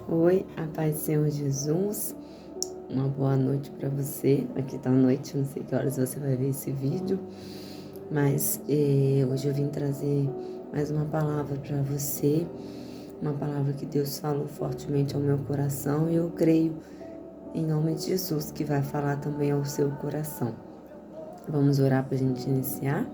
Oi, a paz do Senhor Jesus. Uma boa noite para você. Aqui tá a noite, não sei que horas você vai ver esse vídeo, mas hoje eu vim trazer mais uma palavra para você, uma palavra que Deus falou fortemente ao meu coração e eu creio em nome de Jesus que vai falar também ao seu coração. Vamos orar para a gente iniciar?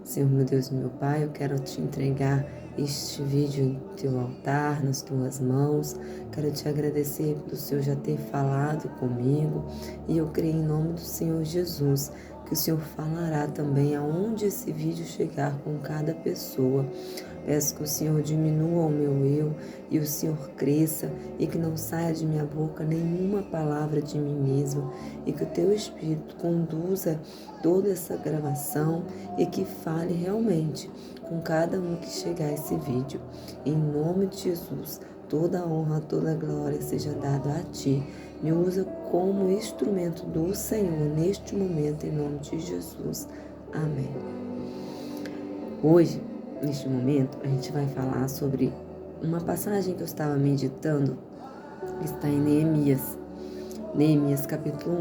Senhor, meu Deus e meu Pai, eu quero te entregar este vídeo em teu altar, nas tuas mãos. Quero te agradecer pelo Senhor já ter falado comigo. E eu creio em nome do Senhor Jesus que o Senhor falará também aonde esse vídeo chegar com cada pessoa. Peço que o Senhor diminua o meu eu e o Senhor cresça e que não saia de minha boca nenhuma palavra de mim mesma e que o Teu Espírito conduza toda essa gravação e que fale realmente com cada um que chegar a esse vídeo. Em nome de Jesus, toda a honra, toda a glória seja dada a Ti. Me usa como instrumento do Senhor neste momento, em nome de Jesus. Amém. Hoje, neste momento, a gente vai falar sobre uma passagem que eu estava meditando, que está em Neemias capítulo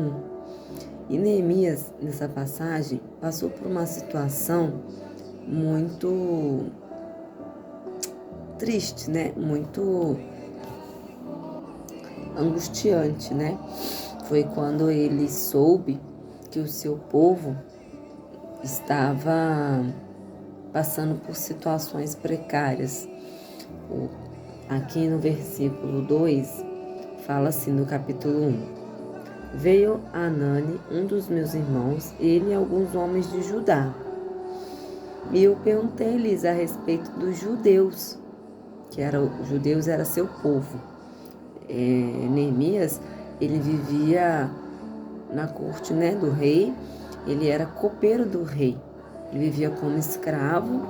1. E Neemias, nessa passagem, passou por uma situação muito triste, né? Muito angustiante, né? Foi quando ele soube que o seu povo estava passando por situações precárias. Aqui no versículo 2, fala assim no capítulo 1. Veio Anani, um dos meus irmãos, ele e alguns homens de Judá. E eu perguntei-lhes a respeito dos judeus, os judeus era seu povo. Neemias, ele vivia na corte, né, do rei, ele era copeiro do rei. Ele vivia como escravo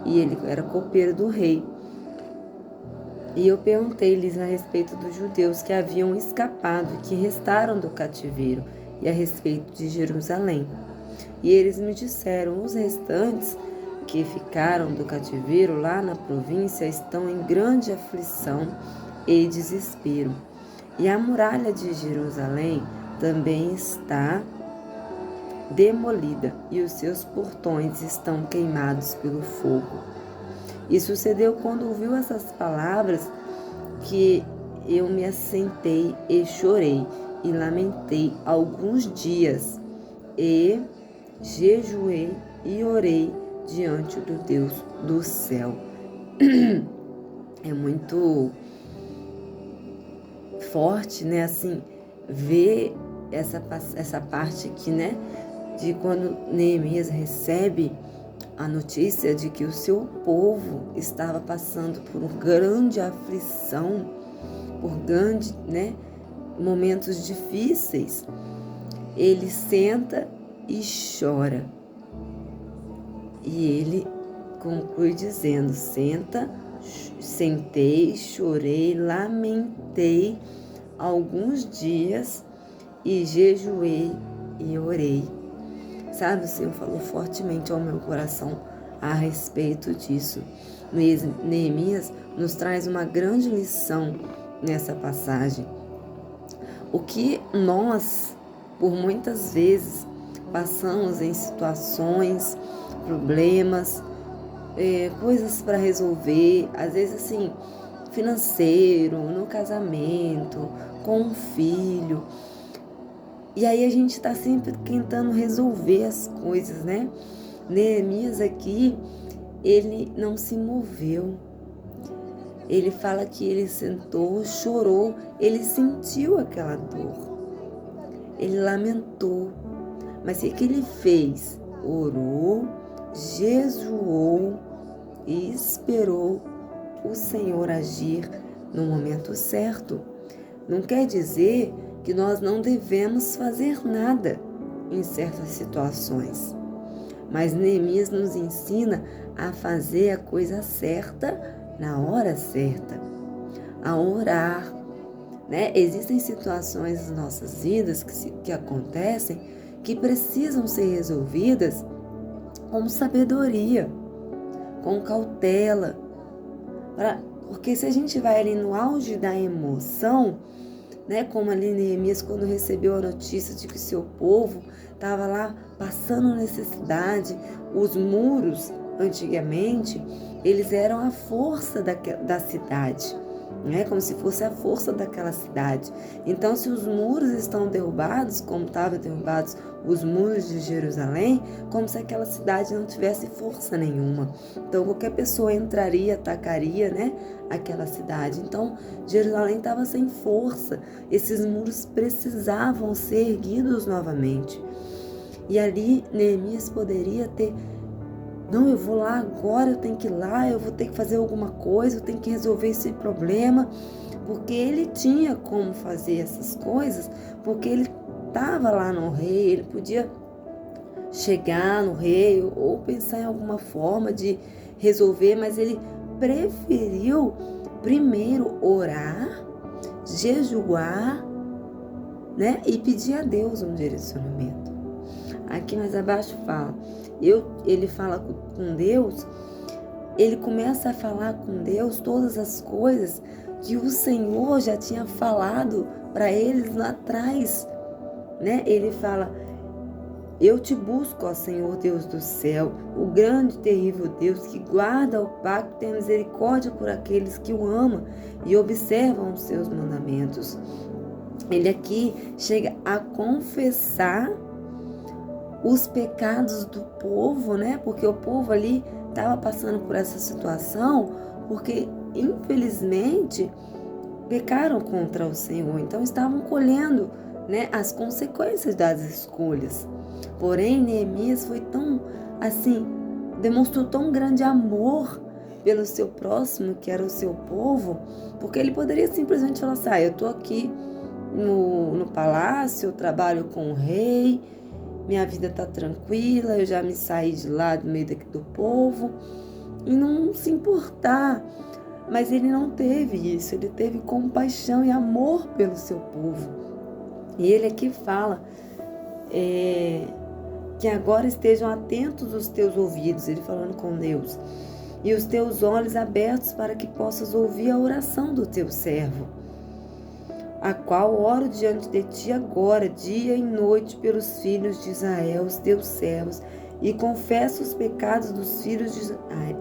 e ele era copeiro do rei. E eu perguntei-lhes a respeito dos judeus que haviam escapado e que restaram do cativeiro e a respeito de Jerusalém. E eles me disseram, os restantes que ficaram do cativeiro lá na província estão em grande aflição e desespero. E a muralha de Jerusalém também está demolida e os seus portões estão queimados pelo fogo. E sucedeu quando ouviu essas palavras que eu me assentei e chorei e lamentei alguns dias e jejuei e orei diante do Deus do céu. É muito forte, né? Assim, ver essa parte aqui, né? De quando Neemias recebe a notícia de que o seu povo estava passando por grande aflição, por grande, né, momentos difíceis. Ele senta e chora. E ele conclui dizendo, sentei, chorei, lamentei alguns dias e jejuei e orei. Sabe, o Senhor falou fortemente ao meu coração a respeito disso. Neemias nos traz uma grande lição nessa passagem. O que nós, por muitas vezes, passamos em situações, problemas, coisas para resolver, às vezes assim, financeiro, no casamento, com um filho. E aí a gente está sempre tentando resolver as coisas, né? Neemias aqui, ele não se moveu. Ele fala que ele sentou, chorou, ele sentiu aquela dor. Ele lamentou. Mas o que ele fez? Orou, jejuou e esperou o Senhor agir no momento certo. Não quer dizer que nós não devemos fazer nada em certas situações. Mas Neemias nos ensina a fazer a coisa certa na hora certa, a orar, né? Existem situações nas nossas vidas que acontecem que precisam ser resolvidas com sabedoria, com cautela, para Porque se a gente vai ali no auge da emoção, né, como ali Neemias, quando recebeu a notícia de que seu povo estava lá passando necessidade, os muros, antigamente, eles eram a força da cidade, né, como se fosse a força daquela cidade. Então, se os muros estão derrubados, como estavam derrubados os muros de Jerusalém, como se aquela cidade não tivesse força nenhuma. Então, qualquer pessoa entraria, atacaria, né, aquela cidade. Então, Jerusalém estava sem força. Esses muros precisavam ser erguidos novamente. E ali, Neemias poderia ter: não, eu vou lá agora, eu tenho que ir lá, eu vou ter que fazer alguma coisa, eu tenho que resolver esse problema, porque ele tinha como fazer essas coisas, porque ele estava lá no rei, ele podia chegar no rei ou pensar em alguma forma de resolver, mas ele preferiu primeiro orar, jejuar, né, e pedir a Deus um direcionamento. Aqui mais abaixo fala, ele fala com Deus, ele começa a falar com Deus todas as coisas que o Senhor já tinha falado para eles lá atrás, né? Ele fala: eu te busco, ó Senhor Deus do céu, o grande e terrível Deus que guarda o pacto e tem misericórdia por aqueles que o amam e observam os seus mandamentos. Ele aqui chega a confessar os pecados do povo, né? Porque o povo ali estava passando por essa situação porque, infelizmente, pecaram contra o Senhor. Então, estavam colhendo, né, as consequências das escolhas. Porém, Neemias foi tão, assim, demonstrou tão grande amor pelo seu próximo, que era o seu povo, porque ele poderia simplesmente falar assim: eu estou aqui no palácio, eu trabalho com o rei, minha vida está tranquila, eu já me saí de lá do meio do povo, e não se importar. Mas ele não teve isso, ele teve compaixão e amor pelo seu povo. E ele aqui fala que agora estejam atentos os teus ouvidos, ele falando com Deus, e os teus olhos abertos para que possas ouvir a oração do teu servo, a qual oro diante de ti agora, dia e noite, pelos filhos de Israel, os teus servos, e confesso os pecados dos filhos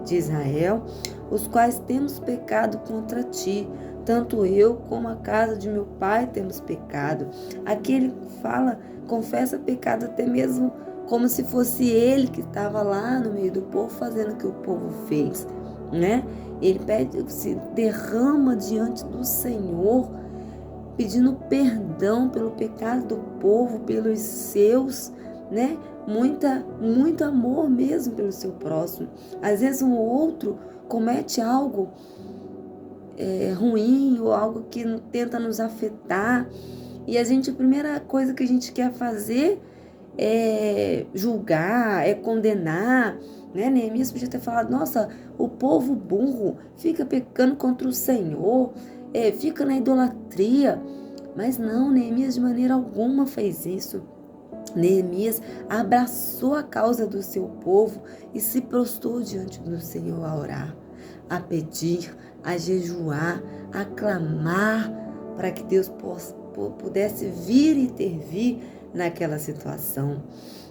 de Israel, os quais temos pecado contra ti, tanto eu como a casa de meu pai temos pecado. Aqui ele fala, confessa pecado até mesmo como se fosse ele que estava lá no meio do povo fazendo o que o povo fez, né? Ele pede, se derrama diante do Senhor, pedindo perdão pelo pecado do povo, pelos seus, né? Muito amor mesmo pelo seu próximo. Às vezes um outro comete algo ruim ou algo que tenta nos afetar, e a primeira coisa que a gente quer fazer é julgar, é condenar, né? Neemias podia ter falado: nossa, o povo burro fica pecando contra o Senhor, fica na idolatria. Mas não, Neemias de maneira alguma fez isso. Neemias abraçou a causa do seu povo e se prostrou diante do Senhor a orar, a pedir, a jejuar, a clamar para que Deus pudesse vir e intervir naquela situação.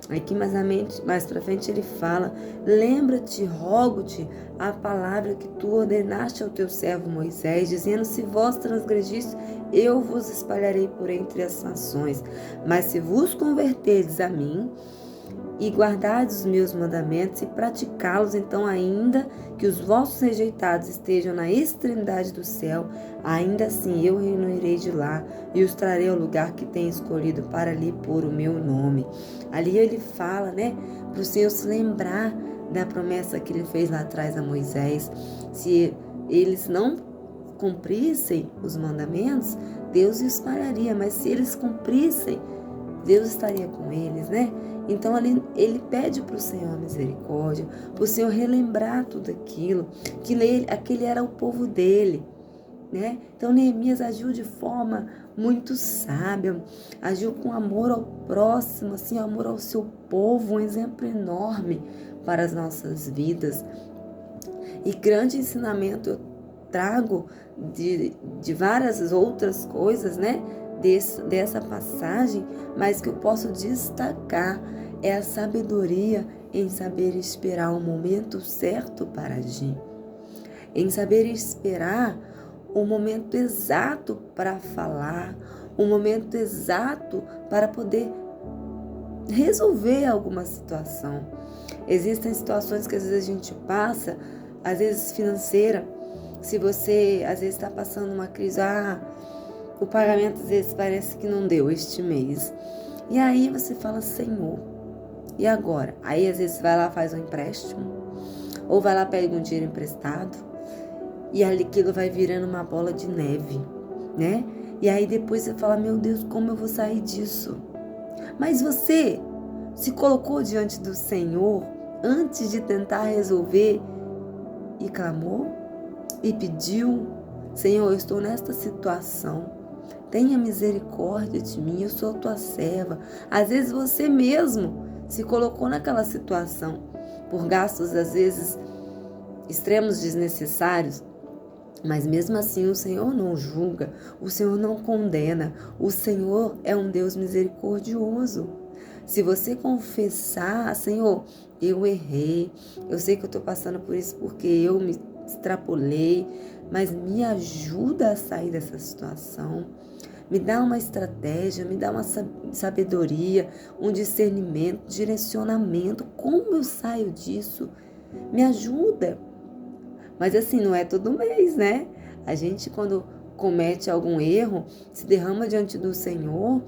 Aqui mais para frente ele fala: lembra-te, rogo-te, a palavra que tu ordenaste ao teu servo Moisés, dizendo: se vós transgredistes, eu vos espalharei por entre as nações. Mas se vos converterdes a mim e guardardes os meus mandamentos e praticá-los, então ainda que os vossos rejeitados estejam na extremidade do céu, ainda assim eu reunirei de lá e os trarei ao lugar que tenho escolhido para ali pôr o meu nome. Ali ele fala, né, para o Senhor se lembrar da promessa que ele fez lá atrás a Moisés. Se eles não cumprissem os mandamentos, Deus os espalharia, mas se eles cumprissem, Deus estaria com eles, né? Então ali ele pede para o Senhor misericórdia, para o Senhor relembrar tudo aquilo, que aquele era o povo dele, né? Então Neemias agiu de forma muito sábia, agiu com amor ao próximo, assim, amor ao seu povo, um exemplo enorme para as nossas vidas. E grande ensinamento trago de várias outras coisas, né? Dessa passagem, mas que eu posso destacar é a sabedoria em saber esperar o momento certo para agir, em saber esperar o momento exato para falar, o momento exato para poder resolver alguma situação. Existem situações que às vezes a gente passa, às vezes financeira. Se você às vezes está passando uma crise, o pagamento às vezes parece que não deu este mês. E aí você fala, Senhor, e agora? Aí às vezes vai lá, faz um empréstimo, ou vai lá, pega um dinheiro emprestado, e aquilo vai virando uma bola de neve, né? E aí depois você fala, meu Deus, como eu vou sair disso? Mas você se colocou diante do Senhor antes de tentar resolver e clamou e pediu, Senhor, eu estou nesta situação, tenha misericórdia de mim, eu sou tua serva. Às vezes você mesmo se colocou naquela situação por gastos, às vezes, extremos desnecessários, mas mesmo assim o Senhor não julga, o Senhor não condena, o Senhor é um Deus misericordioso. Se você confessar, Senhor, eu errei, eu sei que eu estou passando por isso porque eu me extrapolei, mas me ajuda a sair dessa situação. Me dá uma estratégia, me dá uma sabedoria, um discernimento, direcionamento. Como eu saio disso? Me ajuda. Mas assim, não é todo mês, né? A gente, quando comete algum erro, se derrama diante do Senhor,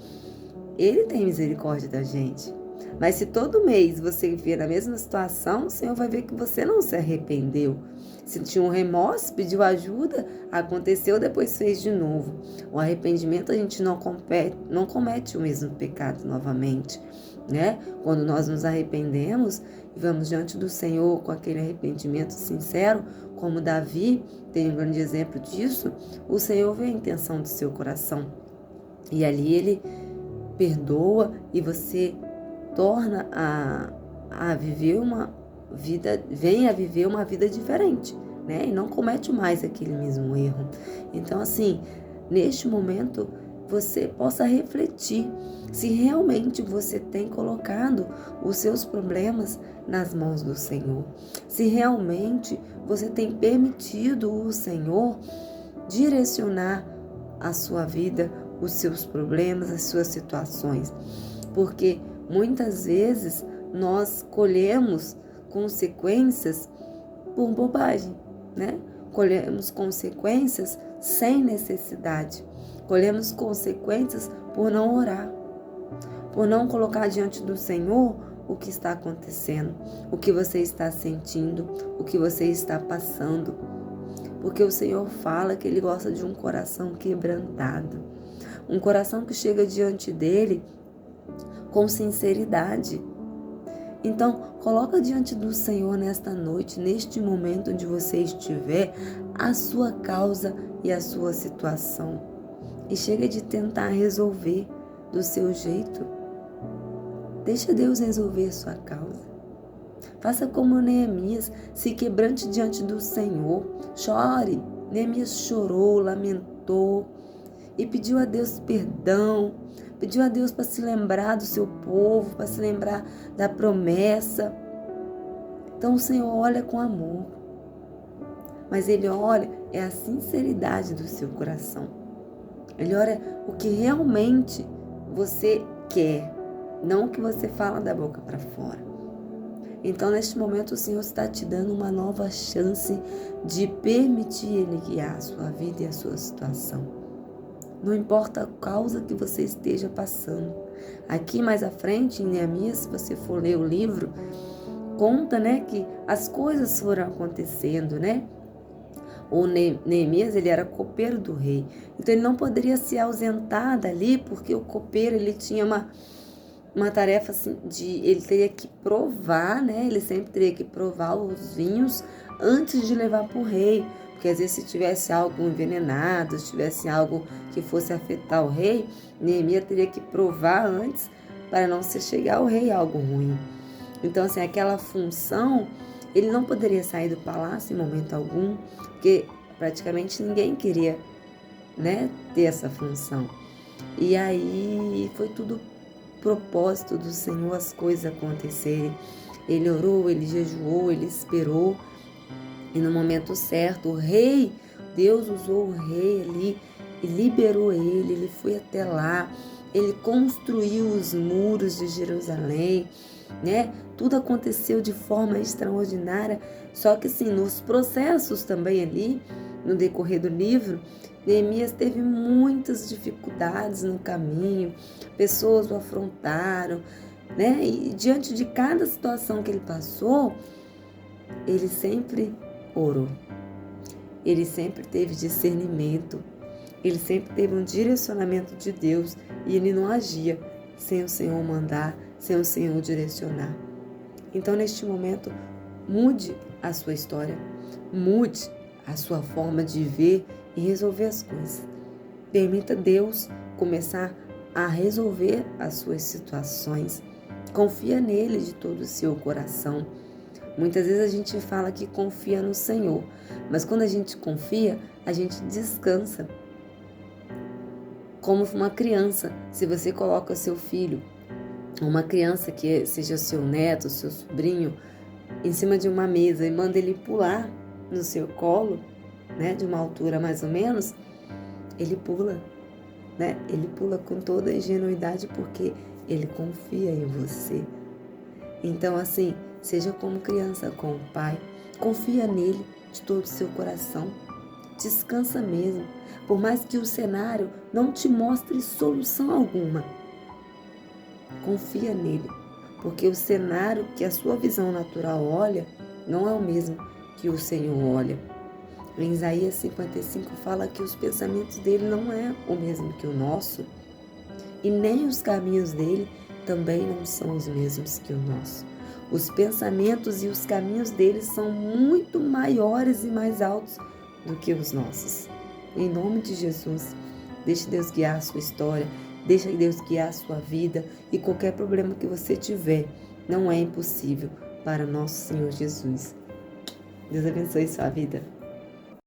Ele tem misericórdia da gente. Mas se todo mês você vier na mesma situação, o Senhor vai ver que você não se arrependeu. Sentiu um remorso, pediu ajuda, aconteceu, depois fez de novo. O arrependimento, a gente não comete o mesmo pecado novamente, né? Quando nós nos arrependemos e vamos diante do Senhor com aquele arrependimento sincero, como Davi tem um grande exemplo disso, o Senhor vê a intenção do seu coração. E ali Ele perdoa e você torna a viver uma vida, vem a viver uma vida diferente, né? E não comete mais aquele mesmo erro. Então, assim, neste momento, você possa refletir se realmente você tem colocado os seus problemas nas mãos do Senhor. Se realmente você tem permitido o Senhor direcionar a sua vida, os seus problemas, as suas situações. Porque muitas vezes nós colhemos consequências por bobagem, né? Colhemos consequências sem necessidade. Colhemos consequências por não orar, por não colocar diante do Senhor o que está acontecendo, o que você está sentindo, o que você está passando. Porque o Senhor fala que Ele gosta de um coração quebrantado, um coração que chega diante dEle com sinceridade. Então, coloca diante do Senhor nesta noite, neste momento onde você estiver, a sua causa e a sua situação. E chega de tentar resolver do seu jeito. Deixa Deus resolver sua causa. Faça como Neemias, se quebrante diante do Senhor. Chore. Neemias chorou, lamentou e pediu a Deus perdão. Pediu a Deus para se lembrar do seu povo, para se lembrar da promessa. Então o Senhor olha com amor. Mas Ele olha, é a sinceridade do seu coração. Ele olha o que realmente você quer, não o que você fala da boca para fora. Então neste momento o Senhor está te dando uma nova chance de permitir Ele guiar a sua vida e a sua situação. Não importa a causa que você esteja passando. Aqui mais à frente, em Neemias, se você for ler o livro, conta, né, que as coisas foram acontecendo, né? O Neemias, ele era copeiro do rei. Então, ele não poderia se ausentar dali, porque o copeiro, ele tinha uma tarefa assim, ele teria que provar, né? Ele sempre teria que provar os vinhos antes de levar para o rei. Porque às vezes se tivesse algo envenenado, se tivesse algo que fosse afetar o rei, Neemias teria que provar antes para não se chegar ao rei algo ruim. Então, assim, aquela função, ele não poderia sair do palácio em momento algum, porque Praticamente ninguém queria, né, ter essa função. E aí foi tudo propósito do Senhor as coisas acontecerem. Ele orou, ele jejuou, ele esperou. E no momento certo, o rei, Deus usou o rei ali e liberou ele foi até lá. Ele construiu os muros de Jerusalém, né? Tudo aconteceu de forma extraordinária. Só que assim, nos processos também ali, no decorrer do livro, Neemias teve muitas dificuldades no caminho, pessoas o afrontaram, né? E diante de cada situação que ele passou, ele sempre orou. Ele sempre teve discernimento. Ele sempre teve um direcionamento de Deus e ele não agia sem o Senhor mandar, sem o Senhor direcionar. Então, neste momento, mude a sua história, mude a sua forma de ver e resolver as coisas. Permita Deus começar a resolver as suas situações. Confia nele de todo o seu coração. Muitas vezes a gente fala que confia no Senhor, mas quando a gente confia, a gente descansa. Como uma criança, se você coloca seu filho, uma criança que seja seu neto, seu sobrinho, em cima de uma mesa e manda ele pular no seu colo, né, de uma altura mais ou menos, ele pula, né? Ele pula com toda a ingenuidade porque ele confia em você. Então, assim, seja como criança com o pai, confia nele de todo o seu coração, descansa mesmo, por mais que o cenário não te mostre solução alguma. Confia nele, porque o cenário que a sua visão natural olha não é o mesmo que o Senhor olha. Em Isaías 55 fala que os pensamentos dele não é o mesmo que o nosso, e nem os caminhos dele também não são os mesmos que o nosso. Os pensamentos e os caminhos dele são muito maiores e mais altos do que os nossos. Em nome de Jesus, deixe Deus guiar a sua história, deixe Deus guiar a sua vida e qualquer problema que você tiver, não é impossível para nosso Senhor Jesus. Deus abençoe sua vida.